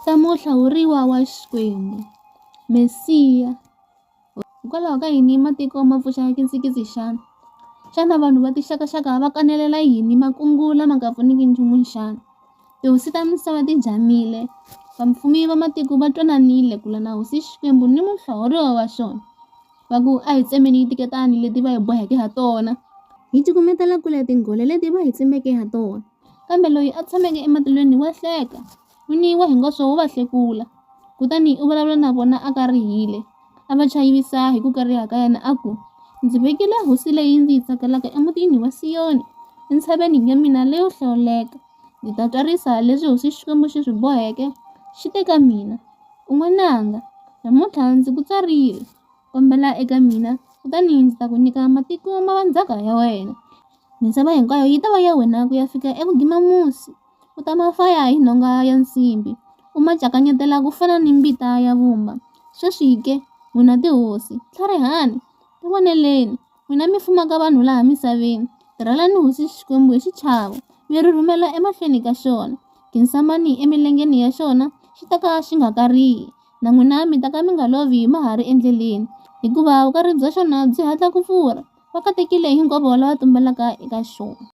ta muhlawuriwa wa Xikwembu, Mesiya. Hikwalaho ka yini matiko ma pfuxa nkitsikitsi xana? Xana vanhu va tixakaxaka va kanelela yini makungu lama nga pfuniki nchumu xana? Tihosi ta misava ti jamile, vapfumi va matiko va twananile ku lwa na hosi Xikwembu ni muhlawuriwa wa xona. Va ku a hi tsemeni tiketani leti va hi boheke ha tona, hi cukumetela kule tinghole leti va hi tsimbeke ha tona. Kambe loyi a tshameke ematilweni wa hleka, n'wini wa hinkwaswo wo va hlekula. Kutani u vulavula na vona a karihile, a va chayivisa hi ku kariha ka yena a ku, ndzi vekile hosi leyi ndzi yi tsakelaka emutini wa Siyoni, entshaveni ya mina leyo hlawuleka. Ndzi ta twarisa leswi hosi Xikwembu xi swi boheke, xi te ka mina. U n'wananga, namuntlha ndzi ku tsarile, kombela eka mina, kutani ndzi ta ku nyika matiko ma va ndzhaka ya wena. Misava hinkwayo yi ta va ya wena ku ya fika evugimamusi. U ta ma faya hi nhonga ya nsimbi, u ma cakanyetela ku fana ni mbita ya vumba. Sweswi ke, n'wina tihosi, tlharihani, tivoneleni, n'wina mi fumaka vanhu laha misaveni, tirhelani hosi Xikwembu hi xichavo, mi rhurhumela emahlweni ka xona. Khinsambani emilengeni ya xona, xi ta ka xi nga karihi. Na n'wina mi ta ka mi nga lovi ma ha ri endleleni, hikuva vukarhi bya xona byi hatla ku pfurha. Va katekile hinkwavo lava tumbelaka eka xona.